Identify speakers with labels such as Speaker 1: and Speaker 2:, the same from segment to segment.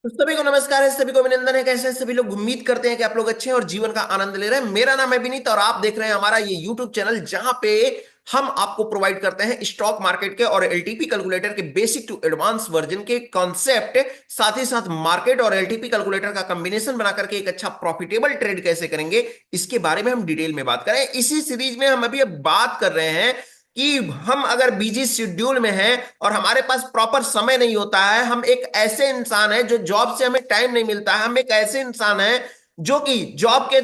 Speaker 1: तो सभी को नमस्कार है, सभी को अभिनंदन है। कैसे हैं सभी लोग? उम्मीद करते हैं कि आप लोग अच्छे हैं और जीवन का आनंद ले रहे हैं। मेरा नाम है विनीत और आप देख रहे हैं हमारा ये यूट्यूब चैनल, जहां पे हम आपको प्रोवाइड करते हैं स्टॉक मार्केट के और एलटीपी कैलकुलेटर के बेसिक टू एडवांस वर्जन के कॉन्सेप्ट, साथ ही साथ मार्केट और एलटीपी कैलकुलेटर का कॉम्बिनेशन बना करके एक अच्छा प्रॉफिटेबल ट्रेड कैसे करेंगे, इसके बारे में हम डिटेल में बात करें। इसी सीरीज में हम अभी अब बात कर रहे हैं कि हम अगर बिजी शेड्यूल में हैं और हमारे पास प्रॉपर समय नहीं होता है, हम एक ऐसे इंसान है जो जॉब से हमें टाइम नहीं मिलता है, हम एक ऐसे इंसान है जो कि जॉब के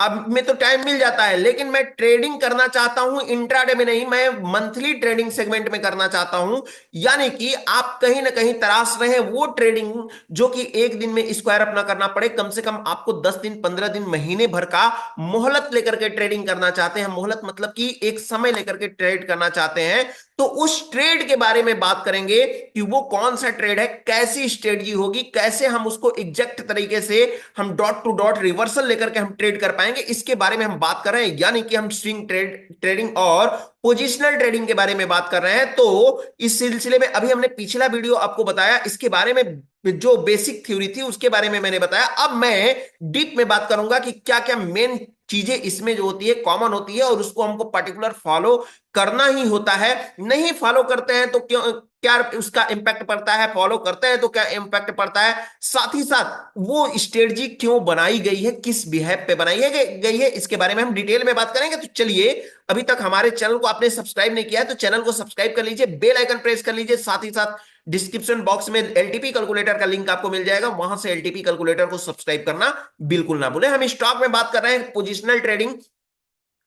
Speaker 1: अब में तो टाइम मिल जाता है, लेकिन मैं ट्रेडिंग करना चाहता हूं इंट्राडे में नहीं, मैं मंथली ट्रेडिंग सेगमेंट में करना चाहता हूं। यानी कि आप कहीं ना कहीं तलाश रहे हैं वो ट्रेडिंग जो कि एक दिन में स्क्वायर अप ना करना पड़े, कम से कम आपको 10 दिन 15 दिन महीने भर का मोहलत लेकर के ट्रेडिंग करना चाहते हैं। मोहलत मतलब कि एक समय लेकर के ट्रेड करना चाहते हैं। तो उस ट्रेड के बारे में बात करेंगे कि वो कौन सा ट्रेड है, कैसी स्ट्रेटजी होगी, कैसे हम उसको एग्जैक्ट तरीके से हम डॉट टू डॉट रिवर्सल लेकर के हम ट्रेड कर पाएंगे, इसके बारे में हम बात कर रहे हैं। यानी कि हम स्विंग ट्रेडिंग और पोजिशनल ट्रेडिंग के बारे में बात कर रहे हैं। तो इस सिलसिले में अभी हमने पिछला वीडियो आपको बताया, इसके बारे में जो बेसिक थ्योरी थी उसके बारे में मैंने बताया। अब मैं डीप में बात करूंगा कि क्या क्या मेन चीजें इसमें जो होती है कॉमन होती है और उसको हमको पर्टिकुलर फॉलो करना ही होता है। नहीं फॉलो करते हैं तो क्यों, क्या उसका इंपैक्ट पड़ता है, फॉलो करते हैं तो क्या इंपैक्ट पड़ता है, साथ ही साथ वो स्ट्रेटजी क्यों बनाई गई है, किस बिहेव पे बनाई है गई है, इसके बारे में हम डिटेल में बात करेंगे। तो चलिए, अभी तक हमारे चैनल को आपने सब्सक्राइब नहीं किया है तो चैनल को सब्सक्राइब कर लीजिए, बेल आइकन प्रेस कर लीजिए, साथ ही साथ डिस्क्रिप्शन बॉक्स में एलटीपी कैलकुलेटर का लिंक आपको मिल जाएगा, वहां से एलटीपी कैलकुलेटर को सब्सक्राइब करना बिल्कुल ना भूलें। हम स्टॉक में बात कर रहे हैं पोजिशनल ट्रेडिंग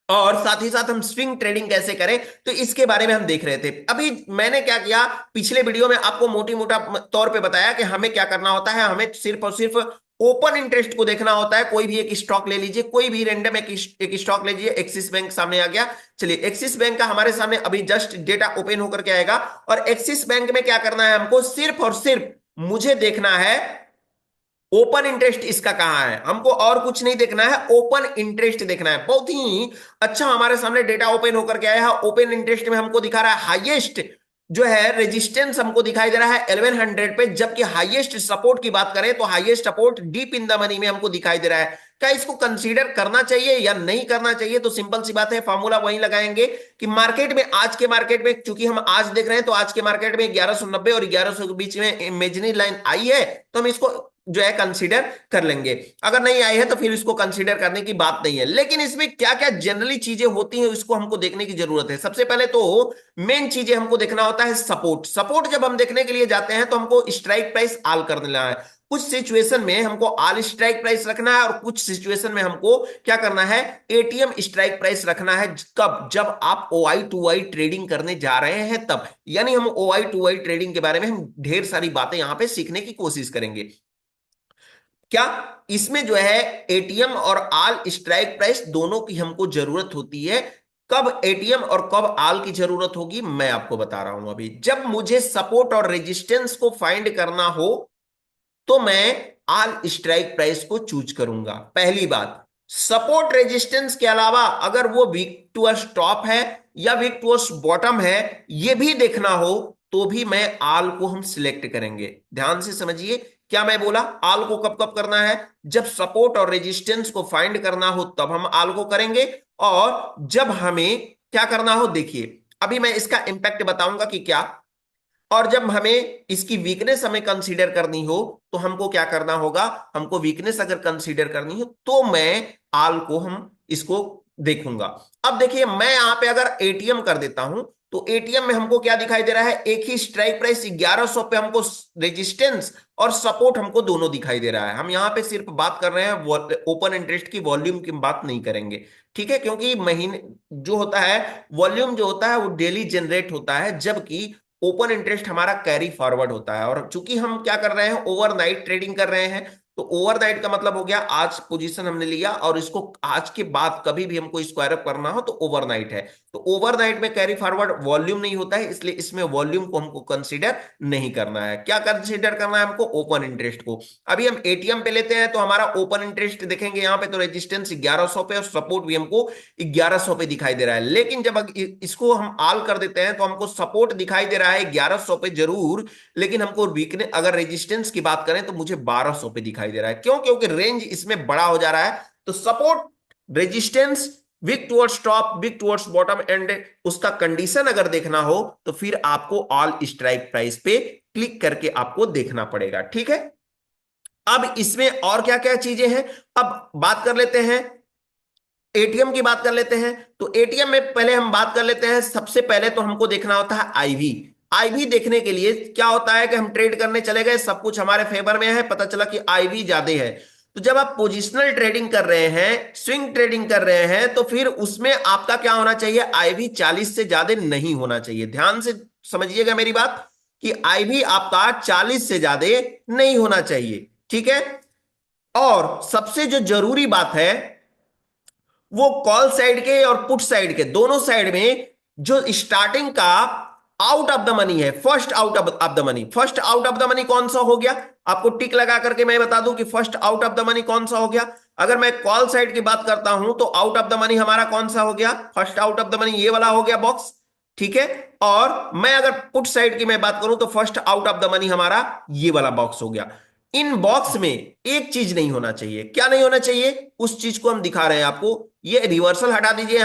Speaker 1: और साथ ही साथ हम स्विंग ट्रेडिंग कैसे करें, तो इसके बारे में हम देख रहे थे। अभी मैंने क्या किया, पिछले वीडियो में आपको मोटी मोटा तौर पे बताया कि हमें क्या करना होता है। हमें सिर्फ और सिर्फ ओपन इंटरेस्ट को देखना होता है। कोई भी एक स्टॉक ले लीजिए, कोई भी रैंडम एक स्टॉक ले लीजिए। एक्सिस बैंक सामने आ गया, चलिए एक्सिस बैंक का हमारे सामने अभी जस्ट डेटा ओपन होकर के आएगा। और एक्सिस बैंक में क्या करना है, हमको सिर्फ और सिर्फ मुझे देखना है ओपन इंटरेस्ट इसका कहां है, हमको और कुछ नहीं देखना है, ओपन इंटरेस्ट देखना है। बहुत ही अच्छा हमारे सामने डेटा ओपन होकर के आया है। ओपन इंटरेस्ट में हमको दिखा रहा है हाईएस्ट जो है रेजिस्टेंस हमको दिखाई दे रहा है 1100 पे, जबकि हाईएस्ट सपोर्ट की बात करें तो highest support deep in the money में हमको दिखाई दे रहा है। क्या इसको कंसीडर करना चाहिए या नहीं करना चाहिए? तो सिंपल सी बात है, फॉर्मूला वही लगाएंगे कि मार्केट में, आज के मार्केट में, क्योंकि हम आज देख रहे हैं तो आज के मार्केट में 1190 और 1100 के बीच में इमेजिनरी लाइन आई है, तो हम इसको जो है कंसीडर कर लेंगे। अगर नहीं आई है तो फिर इसको कंसीडर करने की बात नहीं है। लेकिन इसमें क्या क्या जनरली चीजें होती हैं इसको हमको देखने की जरूरत है। सबसे पहले तो मेन चीजें हमको देखना होता है सपोर्ट। सपोर्ट जब हम देखने के लिए जाते हैं तो हमको स्ट्राइक प्राइस आल कर देना है। कुछ सिचुएशन में हमको आल स्ट्राइक प्राइस रखना है और कुछ सिचुएशन में हमको क्या करना है, एटीएम स्ट्राइक प्राइस रखना है। कब? जब आप ओआई टू आई ट्रेडिंग करने जा रहे हैं तब। यानी हम ओआई टू आई ट्रेडिंग के बारे में हम ढेर सारी बातें यहां पे सीखने की कोशिश करेंगे। क्या इसमें जो है एटीएम और आल स्ट्राइक प्राइस दोनों की हमको जरूरत होती है। कब एटीएम और कब आल की जरूरत होगी मैं आपको बता रहा हूं। अभी जब मुझे सपोर्ट और रेजिस्टेंस को फाइंड करना हो तो मैं आल स्ट्राइक प्राइस को चूज करूंगा। पहली बात, सपोर्ट रेजिस्टेंस के अलावा अगर वो वीक टू अ स्टॉप है या वीक टू अ बॉटम है ये भी देखना हो तो भी मैं आल को हम सिलेक्ट करेंगे। ध्यान से समझिए, क्या मैं बोला, आल को कब कब करना है, जब सपोर्ट और रेजिस्टेंस को फाइंड करना हो तब हम आल को करेंगे। और जब हमें क्या करना हो, देखिए अभी मैं इसका इंपैक्ट बताऊंगा कि क्या। और जब हमें इसकी वीकनेस हमें कंसीडर करनी हो तो हमको क्या करना होगा, हमको वीकनेस अगर कंसीडर करनी हो तो मैं आल को हम इसको देखूंगा। अब देखिए मैं यहां पे अगर एटीएम कर देता हूं तो एटीएम में हमको क्या दिखाई दे रहा है, एक ही स्ट्राइक प्राइस 1100 पे हमको रेजिस्टेंस और सपोर्ट हमको दोनों दिखाई दे रहा है। हम यहां पे सिर्फ बात कर रहे हैं ओपन इंटरेस्ट की, वॉल्यूम की बात नहीं करेंगे, ठीक है? क्योंकि महीने जो होता है, वॉल्यूम जो होता है वो डेली जनरेट होता है, जबकि ओपन इंटरेस्ट हमारा कैरी फॉरवर्ड होता है। और चूंकि हम क्या कर रहे हैं, ओवरनाइट ट्रेडिंग कर रहे हैं तो ओवरनाइट का मतलब हो गया आज पोजीशन हमने लिया और इसको आज के बाद कभी भी हमको स्क्वायर अप करना हो तो ओवरनाइट है। तो ओवरनाइट में कैरी फॉरवर्ड वॉल्यूम नहीं होता है, इसलिए इसमें वॉल्यूम को हमको कंसीडर नहीं करना है। क्या कंसीडर करना है हमको? ओपन इंटरेस्ट को। अभी हम एटीएम पे लेते हैं तो हमारा ओपन इंटरेस्ट देखेंगे यहाँ पे तो रेजिस्टेंस 1100 पे और सपोर्ट भी हमको 1100 पे दिखाई दे रहा है। लेकिन जब इसको हम ऑल कर देते हैं तो हमको सपोर्ट दिखाई दे रहा है 1100 पे जरूर, लेकिन हमको वीकनेस अगर रेजिस्टेंस की बात करें तो मुझे 1200 पे दिखाई दे रहा है। क्यों? क्योंकि रेंज इसमें बड़ा हो जा रहा है। तो support, resistance, weak towards top, weak towards bottom and उसका कंडीशन अगर देखना हो तो फिर आपको ऑल स्ट्राइक प्राइस पे क्लिक करके आपको देखना पड़ेगा। ठीक है, अब इसमें और क्या क्या चीजें हैं, अब बात कर लेते हैं एटीएम की बात कर लेते हैं। तो एटीएम में पहले हम बात कर लेते हैं, सबसे पहले तो हमको देखना होता है आईवी। आईवी देखने के लिए क्या होता है कि हम ट्रेड करने चले गए, सब कुछ हमारे फेवर में है, पता चला कि आईवी ज्यादा है। तो जब आप पोजिशनल ट्रेडिंग कर रहे हैं, स्विंग ट्रेडिंग कर रहे हैं, तो फिर उसमें आपका क्या होना चाहिए? आईवी 40 से ज्यादा नहीं होना चाहिए। ध्यान से समझिएगा मेरी बात कि आईवी आपका 40 से ज्यादा नहीं होना चाहिए। ठीक है, और सबसे जो जरूरी बात है वो कॉल साइड के और पुट साइड के दोनों साइड में जो स्टार्टिंग का आउट ऑफ द मनी है, first out of the money, first out of the money कौन सा हो गया? आपको टिक लगा करके मैं बता दूं कि first out of the money कौन सा हो गया। अगर मैं कॉल साइड की बात करता हूं तो आउट ऑफ द मनी हमारा कौन सा हो गया? First out of the money ये वाला हो गया बॉक्स। ठीक है, और मैं अगर पुट साइड की मैं बात करूं तो first out of the money हमारा ये वाला बॉक्स हो गया। इन बॉक्स में एक चीज नहीं होना चाहिए। क्या नहीं होना चाहिए? उस चीज को हम दिखा रहे हैं आपको। ये रिवर्सल हटा दीजिए,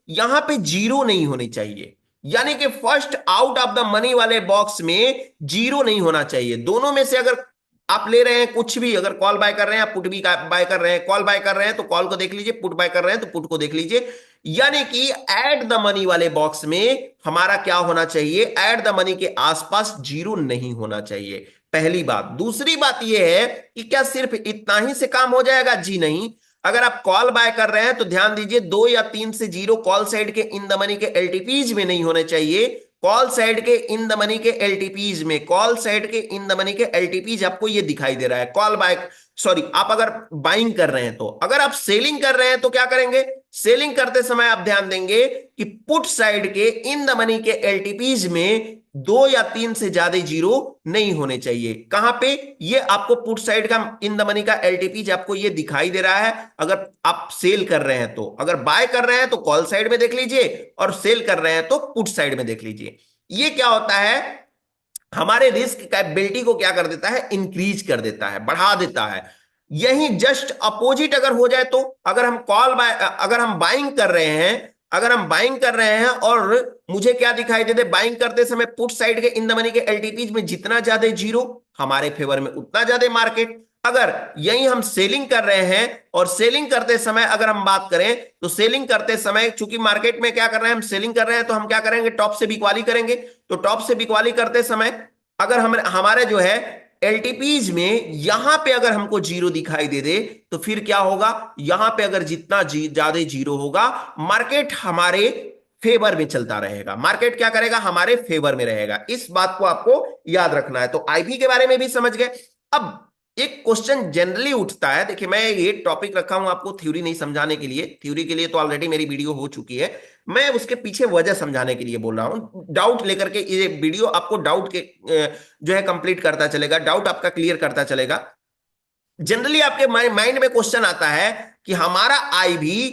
Speaker 1: यहां पे जीरो नहीं होनी चाहिए। यानी कि first out of the money वाले बॉक्स में जीरो नहीं होना चाहिए। दोनों में से अगर आप ले रहे हैं कुछ भी, अगर कॉल बाय कर रहे हैं आप पुट भी बाय कर रहे हैं, कॉल बाय कर रहे हैं तो कॉल को देख लीजिए, पुट बाय कर रहे हैं तो पुट को देख लीजिए। यानी कि एट द मनी वाले बॉक्स में हमारा क्या होना चाहिए? एट द मनी के आसपास जीरो नहीं होना चाहिए। पहली बात। दूसरी बात यह है कि क्या सिर्फ इतना ही से काम हो जाएगा? जी नहीं। अगर आप कॉल बाय कर रहे हैं तो ध्यान दीजिए 2 या 3 से जीरो कॉल साइड के इन द मनी के एलटीपीज में नहीं होने चाहिए। कॉल साइड के इन द मनी के एलटीपीज में, कॉल साइड के इन द मनी के एलटीपीज आपको ये दिखाई दे रहा है। कॉल बाय, सॉरी, आप अगर बाइंग कर रहे हैं तो, अगर आप सेलिंग कर रहे हैं तो क्या करेंगे? सेलिंग करते समय आप ध्यान देंगे कि पुट साइड के इन द मनी के एलटीपीज में 2 या 3 से ज्यादा जीरो नहीं होने चाहिए। कहां पे? ये आपको पुट साइड का इन द मनी का एलटीपी आपको ये दिखाई दे रहा है अगर आप सेल कर रहे हैं तो। अगर बाय कर रहे हैं तो कॉल साइड में देख लीजिए और सेल कर रहे हैं तो पुट साइड में देख लीजिए। ये क्या होता है? हमारे रिस्क कैपेबिलिटी को क्या कर देता है? इंक्रीज कर देता है, बढ़ा देता है। यही जस्ट अपोजिट अगर हो जाए तो, अगर हम कॉल बाय, अगर हम बाइंग कर रहे हैं, अगर हम बाइंग कर रहे हैं और मुझे क्या दिखाई दे दे? बाइंग करते समय पुट साइड के इन द मनी के एलटीपीज में जितना ज्यादा जीरो हमारे फेवर में उतना ज्यादा मार्केट। अगर यही हम सेलिंग कर रहे हैं और सेलिंग करते समय अगर हम बात करें तो सेलिंग करते समय चूंकि मार्केट में क्या कर रहे हैं? हम सेलिंग कर रहे हैं तो हम क्या करेंगे? टॉप से बिकवाली करेंगे। तो टॉप से बिकवाली करते समय अगर हम हमारे जो है एलटीपीज में यहां पे अगर हमको जीरो दिखाई दे दे तो फिर क्या होगा? यहां पे अगर जितना ज्यादा जीरो होगा मार्केट हमारे फेवर में चलता रहेगा। मार्केट क्या करेगा? हमारे फेवर में रहेगा। इस बात को आपको याद रखना है। तो आईवी के बारे में भी समझ गए। अब एक क्वेश्चन जनरली उठता है, देखिए मैं ये टॉपिक रखा हूं आपको थ्योरी नहीं समझाने के लिए। थ्योरी के लिए तो ऑलरेडी मेरी वीडियो हो चुकी है, मैं उसके पीछे वजह समझाने के लिए बोल रहा हूं। डाउट लेकर के ये वीडियो आपको डाउट के जो है कंप्लीट करता चलेगा, डाउट आपका क्लियर करता चलेगा। जनरली आपके माइंड में क्वेश्चन आता है कि हमारा आईवी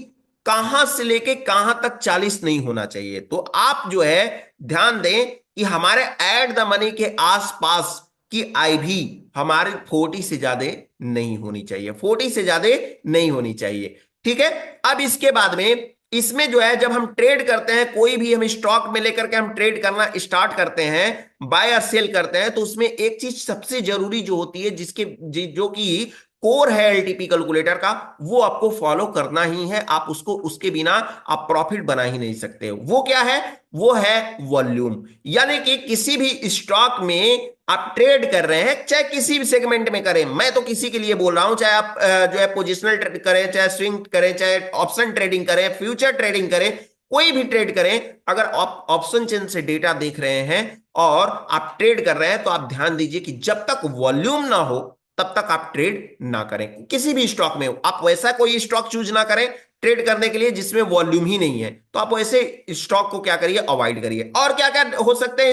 Speaker 1: कहां से लेके कहां तक 40 नहीं होना चाहिए। तो आप जो है ध्यान दें कि हमारे एट द मनी के आसपास की आईवी हमारे 40 से ज्यादा नहीं होनी चाहिए, 40 से ज्यादा नहीं होनी चाहिए। ठीक है, अब इसके बाद में इसमें जो है जब हम ट्रेड करते हैं, कोई भी हम स्टॉक में लेकर के हम ट्रेड करना स्टार्ट करते हैं, बाय और सेल करते हैं, तो उसमें एक चीज सबसे जरूरी जो होती है जिसके जो कि कोर है एलटीपी कैलकुलेटर का, वो आपको फॉलो करना ही है। आप उसको, उसके बिना आप प्रॉफिट बना ही नहीं सकते। वो क्या है? वो है वॉल्यूम। यानी कि किसी भी स्टॉक में आप ट्रेड कर रहे हैं, चाहे किसी भी सेगमेंट में करें, मैं तो किसी के लिए बोल रहा हूं, चाहे आप जो है पोजिशनल ट्रेड करें, चाहे स्विंग करें, चाहे ऑप्शन ट्रेडिंग करें, फ्यूचर ट्रेडिंग करें, कोई भी ट्रेड करें, अगर आप ऑप्शन चेन से डेटा देख रहे हैं और आप ट्रेड कर रहे हैं तो आप ध्यान दीजिए कि जब तक वॉल्यूम ना हो तब तक आप ट्रेड ना करें। किसी भी स्टॉक में आप वैसा कोई स्टॉक चूज ना करें ट्रेड करने के लिए जिसमें वॉल्यूम ही नहीं है, तो आप वैसे स्टॉक को क्या करिए, अवॉइड करिए। और क्या क्या हो सकते हैं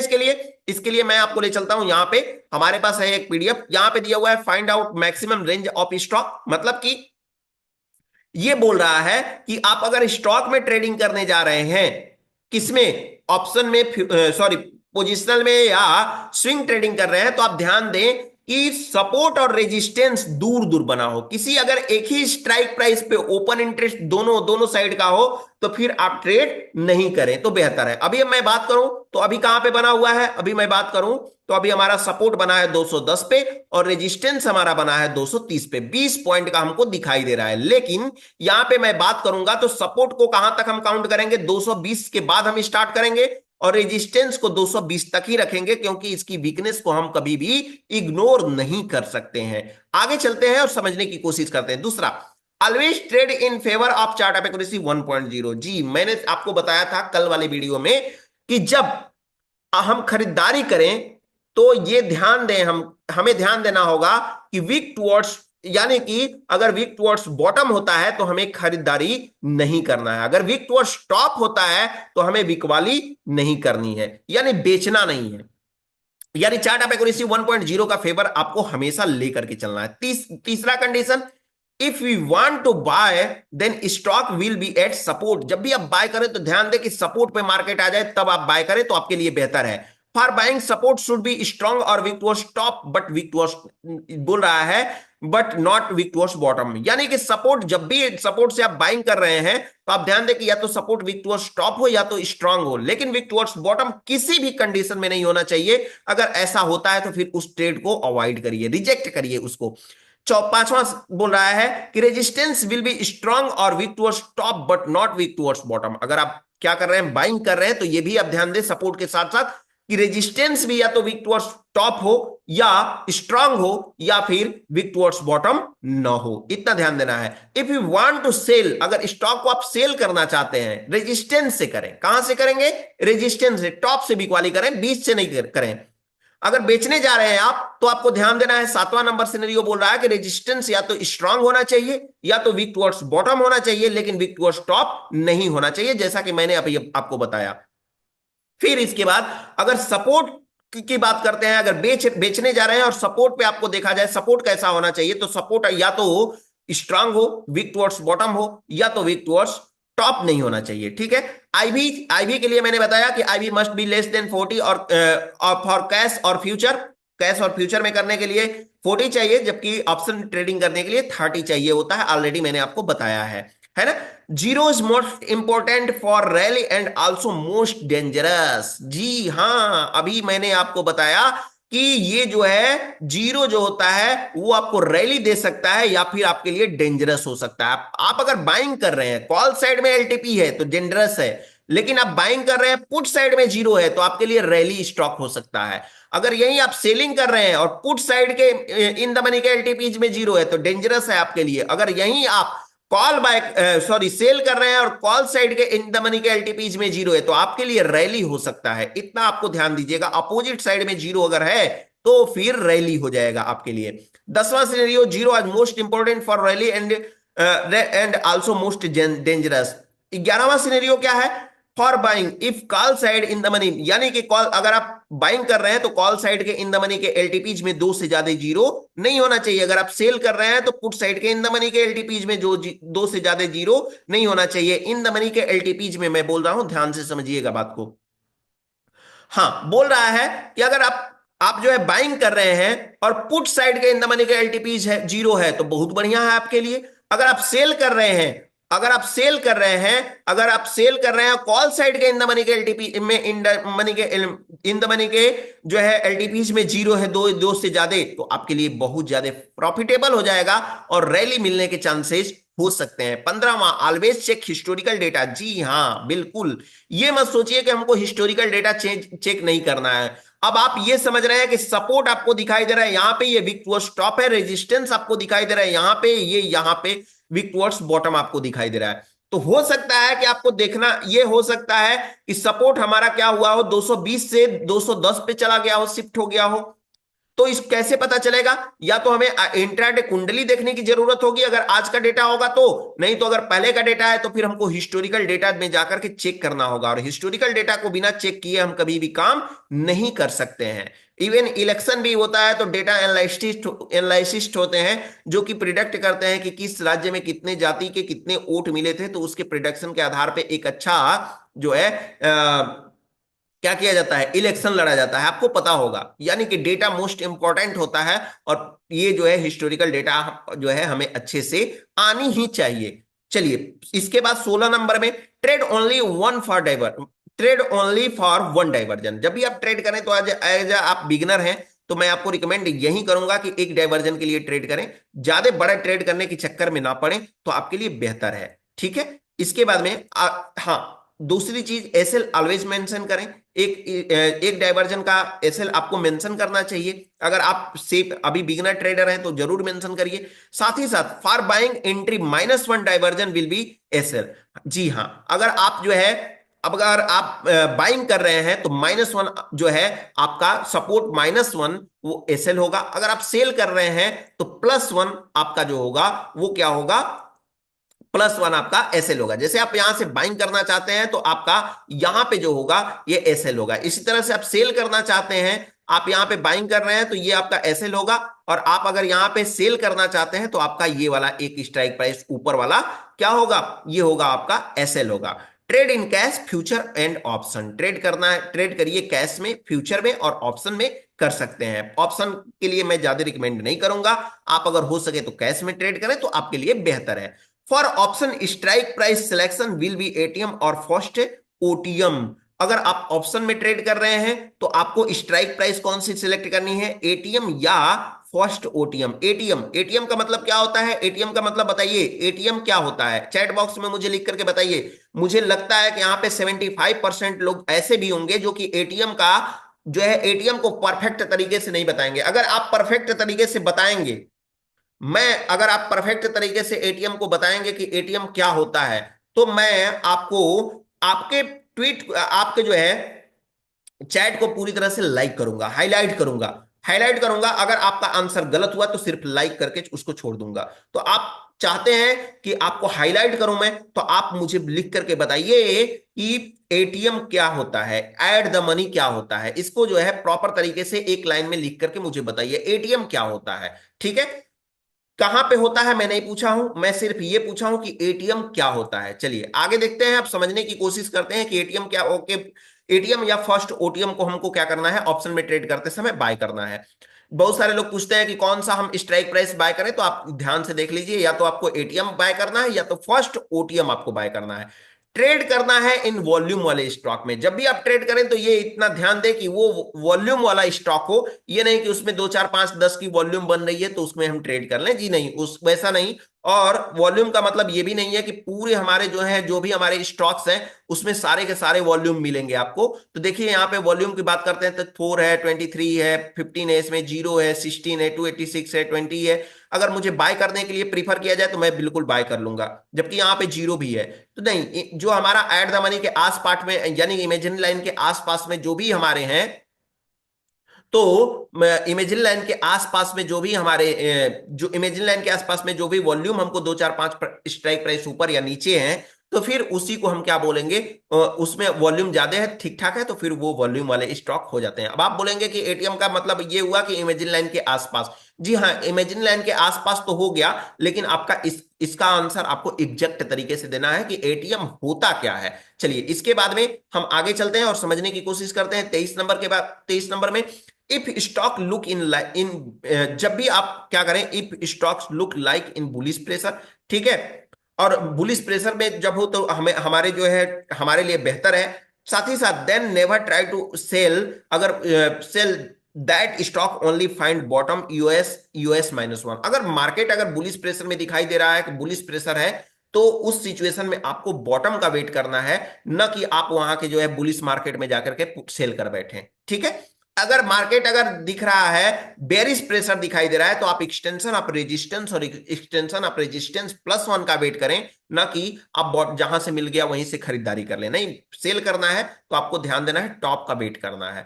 Speaker 1: इसके लिए मैं आपको ले चलता हूं। यहाँ पे हमारे पास है एक पीडीएफ, यहाँ पे दिया हुआ है find out maximum range of stock. मतलब कि ये बोल रहा है कि आप अगर स्टॉक में ट्रेडिंग करने जा रहे हैं, किसमें, ऑप्शन में, सॉरी पोजिशनल में या स्विंग ट्रेडिंग कर रहे हैं, तो आप ध्यान दें कि सपोर्ट और रेजिस्टेंस दूर दूर बना हो। किसी अगर एक ही स्ट्राइक प्राइस पे ओपन इंटरेस्ट दोनों साइड का हो तो फिर आप ट्रेड नहीं करें तो बेहतर है। अभी मैं बात करूं तो अभी कहां पे बना हुआ है, अभी मैं बात करूं तो अभी हमारा सपोर्ट बना है 210 पे और रेजिस्टेंस हमारा बना है 230 पे, 20 पॉइंट का हमको दिखाई दे रहा है। लेकिन यहां पे मैं बात करूंगा तो सपोर्ट को कहां तक हम काउंट करेंगे, 220 के बाद हम स्टार्ट करेंगे और रेजिस्टेंस को 220 तक ही रखेंगे, क्योंकि इसकी वीकनेस को हम कभी भी इग्नोर नहीं कर सकते हैं। आगे चलते हैं और समझने की कोशिश करते हैं। दूसरा, always trade in favour of chart of accuracy 1.0। जी मैंने आपको बताया था कल वाले वीडियो में कि जब हम खरीदारी करें तो ये ध्यान दें, हमें ध्यान देना होगा कि वीक टुवर्ड्स, यानी कि अगर वीक टुवर्ड्स बॉटम होता है तो हमें खरीदारी नहीं करना है, अगर वीक टुवर्ड्स टॉप होता है तो हमें वीक वाली नहीं करनी है, यानी बेचना नहीं है। यानी चार्ट ऑफ एक्यूरेसी 1.0 का फेवर आपको हमेशा लेकर के चलना है। तीसरा condition, if we want to buy then stock will be at support. जब भी आप बाय करें तो ध्यान दें कि सपोर्ट पे मार्केट आ जाए तब आप बाय करें तो आपके लिए बेहतर है। For buying support should be strong और weak towards top but weak towards, बोल रहा है but not weak towards bottom. यानी कि सपोर्ट, जब भी सपोर्ट से आप बाइंग कर रहे हैं तो आप ध्यान दें कि या तो सपोर्ट वीक टुवर्ड्स टॉप हो या तो स्ट्रांग हो, लेकिन वीक टुवर्ड्स बॉटम किसी भी कंडीशन में नहीं होना चाहिए। अगर ऐसा होता है तो फिर उस ट्रेड को अवॉइड करिए, रिजेक्ट करिए उसको। पांचवा बोल रहा है कि रेजिस्टेंस विल बी स्ट्रांग और weak towards top but not weak towards bottom. अगर आप क्या कर रहे हैं, बाइंग कर रहे हैं, तो ये भी आप ध्यान दें सपोर्ट के साथ साथ कि रेजिस्टेंस भी या तो वीक टुवर्ड्स टॉप हो या स्ट्रांग हो या फिर वीक टुवर्ड्स बॉटम ना हो, इतना ध्यान देना है। If you want to sell, अगर स्टॉक को आप सेल करना चाहते हैं रेजिस्टेंस से करें। कहां से करेंगे, रेजिस्टेंस से, टॉप से वीक वाली करें, बीच से नहीं करें। अगर बेचने जा रहे हैं आप तो आपको ध्यान देना है, सातवां नंबर सिनेरियो बोल रहा है कि रेजिस्टेंस या तो स्ट्रांग होना चाहिए या तो वीक टुवर्ड्स बॉटम होना चाहिए, लेकिन वीक टुवर्ड्स टॉप नहीं होना चाहिए, जैसा कि मैंने अभी आपको बताया। फिर इसके बाद अगर सपोर्ट की बात करते हैं, अगर बेचने जा रहे हैं और सपोर्ट पे आपको देखा जाए सपोर्ट कैसा होना चाहिए, तो सपोर्ट या तो स्ट्रांग हो, वीक टुवर्ड्स बॉटम हो, या तो वीक टुवर्ड्स टॉप नहीं होना चाहिए। ठीक है। आईवी के लिए मैंने बताया कि IV must be less than 40 और फॉर कैश और फ्यूचर, कैश और फ्यूचर में करने के लिए 40 चाहिए, जबकि ऑप्शन ट्रेडिंग करने के लिए 30 चाहिए होता है, ऑलरेडी मैंने आपको बताया है ना। Zero is most important for rally and also most dangerous. जी हाँ, अभी मैंने आपको बताया कि ये जो है जीरो जो होता है वो आपको रैली दे सकता है या फिर आपके लिए डेंजरस हो सकता है। आप अगर बाइंग कर रहे हैं, कॉल साइड में एलटीपी है तो डेंजरस है, लेकिन आप बाइंग कर रहे हैं पुट साइड में जीरो है तो आपके लिए रैली स्टॉक हो सकता है। अगर यही आप सेलिंग कर रहे हैं और पुट साइड के इन द मनी के एलटीपीज में जीरो है तो डेंजरस है आपके लिए। अगर यही आप कॉल बाय सेल कर रहे हैं और कॉल साइड के इन द मनी के एलटीपीज में जीरो है तो आपके लिए रैली हो सकता है, इतना आपको ध्यान दीजिएगा। अपोजिट साइड में जीरो अगर है तो फिर रैली हो जाएगा आपके लिए। 10वां scenario, zero as most important for rally and also most dangerous. 11वां सिनेरियो क्या है, for buying if call side in the money, यानी कि कॉल, अगर आप बाइंग कर रहे हैं तो कॉल साइड के इन द मनी के एलटीपीज में 2 से ज्यादा जीरो नहीं होना चाहिए। अगर आप सेल कर रहे हैं तो पुट साइड के इन द मनी के एलटीपीज में जो 2 से ज्यादा जीरो नहीं होना चाहिए। इन द मनी के एलटीपीज में मैं बोल रहा हूं, ध्यान से समझिएगा बात को। हाँ, बोल रहा है कि अगर आप जो है बाइंग कर रहे हैं और पुट साइड के इन द मनी के एलटीपीज है जीरो है तो बहुत बढ़िया है आपके लिए। अगर आप सेल कर रहे हैं, अगर आप सेल कर रहे हैं कॉल साइड के इन द मनी के एलटीपी में इन द मनी के जो है एलटीपीज में जीरो है, दो से ज्यादा, तो आपके लिए बहुत ज्यादा प्रॉफिटेबल हो जाएगा और रैली मिलने के चांसेस हो सकते हैं। 15वां, ऑलवेज चेक हिस्टोरिकल डेटा। जी हाँ, बिल्कुल, ये मत सोचिए कि हमको हिस्टोरिकल डेटा चेक नहीं करना है। अब आप ये समझ रहे हैं कि सपोर्ट आपको दिखाई दे रहा है यहां पे, ये वीक टुवर्ड्स टॉप है, रेजिस्टेंस आपको दिखाई दे रहा है यहां पे, ये यहां पे वीक टुवर्ड्स बॉटम आपको दिखाई दे रहा है। तो हो सकता है कि आपको देखना ये हो सकता है कि सपोर्ट हमारा क्या हुआ हो, 220 से 210 पे चला गया हो, शिफ्ट हो गया हो, तो इस कैसे पता चलेगा? या तो हमें इंट्राडे कुंडली देखने की जरूरत होगी अगर आज का डेटा होगा तो, नहीं तो अगर पहले का डेटा है तो फिर हमको हिस्टोरिकल डेटा में जाकर के चेक करना होगा, और हिस्टोरिकल डेटा को बिना चेक किए हम कभी भी काम नहीं कर सकते हैं। इवन इलेक्शन भी होता है तो डेटा एनालिसिस्ट होते हैं जो कि प्रिडिक्ट करते हैं कि किस राज्य में कितने जाति के कितने वोट मिले थे, तो उसके प्रिडिक्शन के आधार पे एक अच्छा जो है क्या किया जाता है, इलेक्शन लड़ा जाता है, आपको पता होगा। यानी कि डेटा मोस्ट इंपॉर्टेंट होता है, और ये जो है हिस्टोरिकल डेटा जो है हमें अच्छे से आनी ही चाहिए। चलिए इसके बाद 16 नंबर में, trade only one for diver trade only for one divergence. जब भी आप ट्रेड करें तो एज आप बिगिनर हैं तो मैं आपको रिकमेंड यही करूंगा कि एक डाइवर्जन के लिए ट्रेड करें, ज्यादा बड़ा ट्रेड करने के चक्कर में ना पड़े तो आपके लिए बेहतर है। ठीक है, इसके बाद में हाँ दूसरी चीज, एसएल ऑलवेज मेंशन करें। एक डाइवर्जन का एसएल आपको मेंशन करना चाहिए। अगर आप सेफ अभी बिगिनर ट्रेडर हैं तो जरूर मेंशन करिए। साथ ही साथ for buying entry -1 divergence will be SL. जी हाँ, अगर आप जो है अब अगर आप बाइंग कर रहे हैं तो -1 जो है आपका सपोर्ट -1 वो एसएल होगा। अगर आप सेल कर रहे हैं तो +1 आपका जो होगा वो क्या होगा, +1 आपका एसएल होगा। जैसे आप यहां से बाइंग करना चाहते हैं तो आपका यहां पे जो होगा ये एसएल होगा। इसी तरह से आप सेल करना चाहते हैं, आप यहां पे बाइंग कर रहे हैं तो ये आपका एसएल होगा, और आप अगर यहां पे सेल करना चाहते हैं तो आपका ये वाला एक स्ट्राइक प्राइस ऊपर वाला क्या होगा, ये होगा आपका एसएल होगा। Trade in cash, future and option. Trade करना है, ट्रेड करिए कैश में, फ्यूचर में और ऑप्शन में कर सकते हैं। ऑप्शन के लिए मैं ज्यादा रिकमेंड नहीं करूंगा, आप अगर हो सके तो कैश में ट्रेड करें तो आपके लिए बेहतर है। For option strike price selection will be ATM और फर्स्ट ओटीएम। अगर आप ऑप्शन में ट्रेड कर रहे हैं तो आपको स्ट्राइक प्राइस कौन सी सिलेक्ट करनी है, एटीएम या फर्स्ट ओटीएम। एटीएम, एटीएम का मतलब क्या होता है, एटीएम का मतलब बताइए, एटीएम क्या होता है चैट बॉक्स में मुझे लिख करके बताइए। मुझे लगता है कि यहाँ पे 75% लोग ऐसे भी होंगे जो कि एटीएम का जो है एटीएम को परफेक्ट तरीके से नहीं बताएंगे। अगर आप परफेक्ट तरीके से बताएंगे, अगर आप परफेक्ट तरीके से एटीएम को बताएंगे कि एटीएम क्या होता है, तो मैं आपको आपके ट्वीट आपके जो है चैट को पूरी तरह से लाइक करूंगा, हाईलाइट करूंगा। अगर आपका आंसर गलत हुआ तो सिर्फ लाइक करके उसको छोड़ दूंगा। तो आप चाहते हैं कि आपको हाईलाइट करूं मैं, तो आप मुझे लिख करके बताइए कि एटीएम क्या होता है, ऐड द मनी क्या होता है। इसको जो है प्रॉपर तरीके से एक लाइन में लिख करके मुझे बताइए एटीएम क्या होता है। ठीक है, कहां पे होता है मैं नहीं पूछा हूं, मैं सिर्फ ये पूछा हूं कि एटीएम क्या होता है। चलिए आगे देखते हैं, आप समझने की कोशिश करते हैं कि एटीएम क्या, ओके एटीएम या फर्स्ट ओटीएम को हमको क्या करना है, ऑप्शन में ट्रेड करते समय बाय करना है। बहुत सारे लोग पूछते हैं कि कौन सा हम स्ट्राइक प्राइस बाय करें, तो आप ध्यान से देख लीजिए, या तो आपको एटीएम बाय करना है या तो फर्स्ट ओटीएम आपको बाय करना है। ट्रेड करना है इन वॉल्यूम वाले स्टॉक में। जब भी आप ट्रेड करें तो ये इतना ध्यान दें कि वो वॉल्यूम वाला स्टॉक हो, ये नहीं कि उसमें 2 4 5 10 की वॉल्यूम बन रही है तो उसमें हम ट्रेड कर लें, जी नहीं, उस वैसा नहीं। और वॉल्यूम का मतलब ये भी नहीं है कि पूरे हमारे जो है जो भी हमारे स्टॉक्स हैं उसमें सारे के सारे वॉल्यूम मिलेंगे आपको। तो देखिए यहाँ पे वॉल्यूम की बात करते हैं तो 4 है, 23 है, 15 है, इसमें 0 है, 16 है, 286 है, 20 है। अगर मुझे बाय करने के लिए प्रीफर किया जाए तो मैं बिल्कुल बाय कर लूंगा, जबकि यहाँ पे 0 भी है। तो नहीं, जो हमारा एट द मनी के आस पास में यानी इमेजिन लाइन के आसपास में जो भी हमारे हैं, तो इमेजिन लाइन के आसपास में जो भी हमारे जो इमेजिन लाइन के आसपास में जो भी वॉल्यूम हमको 2 4 5 स्ट्राइक प्राइस ऊपर या नीचे हैं, तो फिर उसी को हम क्या बोलेंगे, उसमें वॉल्यूम ज्यादा है, ठीक ठाक है, तो फिर वो वॉल्यूम वाले स्टॉक हो जाते हैं। अब आप बोलेंगे कि एटीएम का मतलब ये हुआ कि इमेजिन लाइन के आसपास। जी हाँ, इमेजिन लाइन के आसपास तो हो गया, लेकिन आपका इसका आंसर आपको एग्जैक्ट तरीके से देना है कि एटीएम होता क्या है। चलिए इसके बाद में हम आगे चलते हैं और समझने की कोशिश करते हैं 23 नंबर के बाद। 23 नंबर में, इफ स्टॉक लुक इन जब भी आप क्या करें, if stocks look like in bullish pressure, ठीक है, और बुलिश प्रेशर में जब हो तो हमें हमारे जो है हमारे लिए बेहतर है। साथ ही साथ then never try to sell, अगर sell that stock only find bottom US -1। अगर मार्केट अगर बुलिश प्रेशर में दिखाई दे रहा है कि बुलिश प्रेशर है, तो उस सिचुएशन में आपको बॉटम का वेट करना है, न कि आप वहां के जो है बुलिश मार्केट में जाकर के सेल कर बैठे। ठीक है, अगर मार्केट अगर दिख रहा है बेरिश प्रेशर दिखाई दे रहा है, तो आप एक्सटेंशन ऑफ रेजिस्टेंस और एक्सटेंशन ऑफ रेजिस्टेंस +1 का वेट करें, ना कि आप जहां से मिल गया वहीं से खरीदारी कर ले। नहीं, सेल करना है तो आपको ध्यान देना है, टॉप का वेट करना है।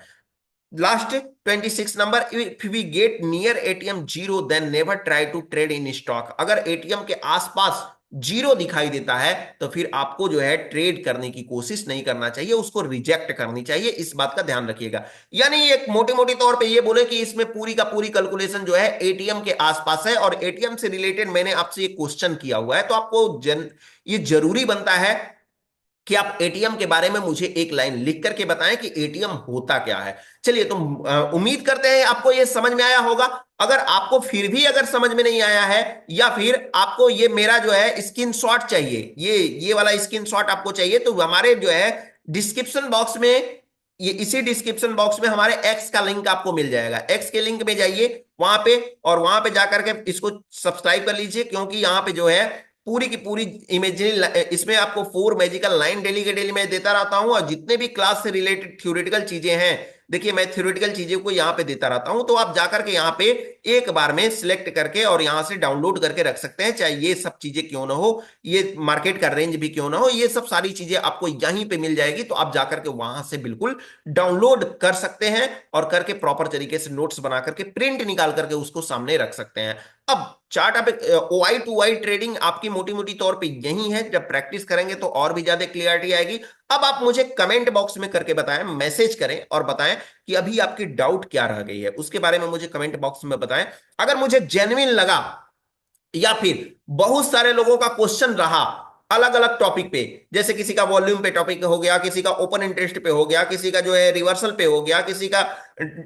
Speaker 1: Last 26 number, if we get near ATM zero then never try to trade in stock. अगर एटीएम के आसपास जीरो दिखाई देता है तो फिर आपको जो है ट्रेड करने की कोशिश नहीं करना चाहिए, उसको रिजेक्ट करनी चाहिए, इस बात का ध्यान रखिएगा। यानी एक मोटे मोटे तौर पे ये बोले कि इसमें पूरी का पूरी कैलकुलेशन जो है एटीएम के आसपास है, और एटीएम से रिलेटेड मैंने आपसे एक क्वेश्चन किया हुआ है, तो आपको ये जरूरी बनता है कि आप एटीएम के बारे में मुझे एक लाइन लिख करके बताएं कि एटीएम होता क्या है। चलिए, तो उम्मीद करते हैं आपको ये समझ में आया होगा। अगर आपको फिर भी अगर समझ में नहीं आया है, या फिर आपको ये मेरा जो है स्क्रीनशॉट चाहिए, ये वाला स्क्रीनशॉट आपको चाहिए, तो हमारे जो है डिस्क्रिप्शन बॉक्स में, ये इसी डिस्क्रिप्शन बॉक्स में हमारे एक्स का लिंक आपको मिल जाएगा। एक्स के लिंक में जाइए वहां पे, और वहां पे जाकर के इसको सब्सक्राइब कर लीजिए, क्योंकि यहाँ पे जो है पूरी की पूरी इमेजिनरी, इसमें आपको 4 मैजिकल लाइन डेली के डेली मैं देता रहता हूं, और जितने भी क्लास से रिलेटेड थ्योरेटिकल चीजें हैं, देखिए मैं थ्योरेटिकल चीजों को यहाँ पे देता रहता हूं, तो आप जाकर के यहाँ पे एक बार में सिलेक्ट करके और यहाँ से डाउनलोड करके रख सकते हैं, चाहे ये सब चीजें क्यों ना हो, ये मार्केट का रेंज भी क्यों ना हो, ये सब सारी चीजें आपको यहीं पे मिल जाएगी, तो आप जाकर के वहां से बिल्कुल डाउनलोड कर सकते हैं, और करके प्रॉपर तरीके से नोट्स बना करके प्रिंट निकाल करके उसको सामने रख सकते हैं। अब चार्ट आप ओआई टू वाई ट्रेडिंग आपकी मोटी मोटी तौर पे यही है, जब प्रैक्टिस करेंगे तो और भी ज्यादा क्लियरिटी आएगी। अब आप मुझे कमेंट बॉक्स में करके बताएं, मैसेज करें और बताएं कि अभी आपकी डाउट क्या रह गई है, उसके बारे में मुझे कमेंट बॉक्स में बताएं। अगर मुझे जेन्युइन लगा, या फिर बहुत सारे लोगों का क्वेश्चन रहा अलग अलग टॉपिक पे, जैसे किसी का वॉल्यूम पे टॉपिक हो गया, किसी का ओपन इंटरेस्ट पे हो गया, किसी का जो है रिवर्सल पे हो गया, किसी का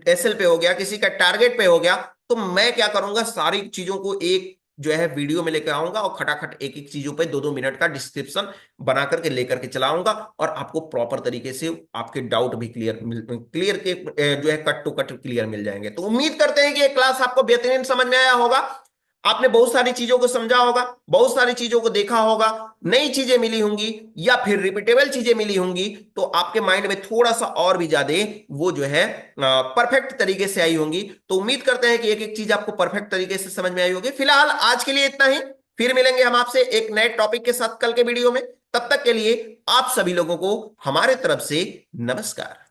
Speaker 1: एसएल पे हो गया, किसी का टारगेट पे हो गया, तो मैं क्या करूंगा, सारी चीजों को एक जो है वीडियो में लेकर आऊंगा, और खटाखट एक एक चीजों पे 2-2 मिनट का डिस्क्रिप्शन बना करके लेकर के चलाऊंगा, और आपको प्रॉपर तरीके से आपके डाउट भी क्लियर के जो है कट टू कट क्लियर मिल जाएंगे। तो उम्मीद करते हैं कि ये क्लास आपको बेहतरीन समझ में आया होगा, आपने बहुत सारी चीजों को समझा होगा, बहुत सारी चीजों को देखा होगा, नई चीजें मिली होंगी या फिर रिपीटेबल चीजें मिली होंगी, तो आपके माइंड में थोड़ा सा और भी ज्यादा वो जो है परफेक्ट तरीके से आई होंगी। तो उम्मीद करते हैं कि एक एक चीज आपको परफेक्ट तरीके से समझ में आई होगी। फिलहाल आज के लिए इतना ही, फिर मिलेंगे हम आपसे एक नए टॉपिक के साथ कल के वीडियो में। तब तक के लिए आप सभी लोगों को हमारे तरफ से नमस्कार।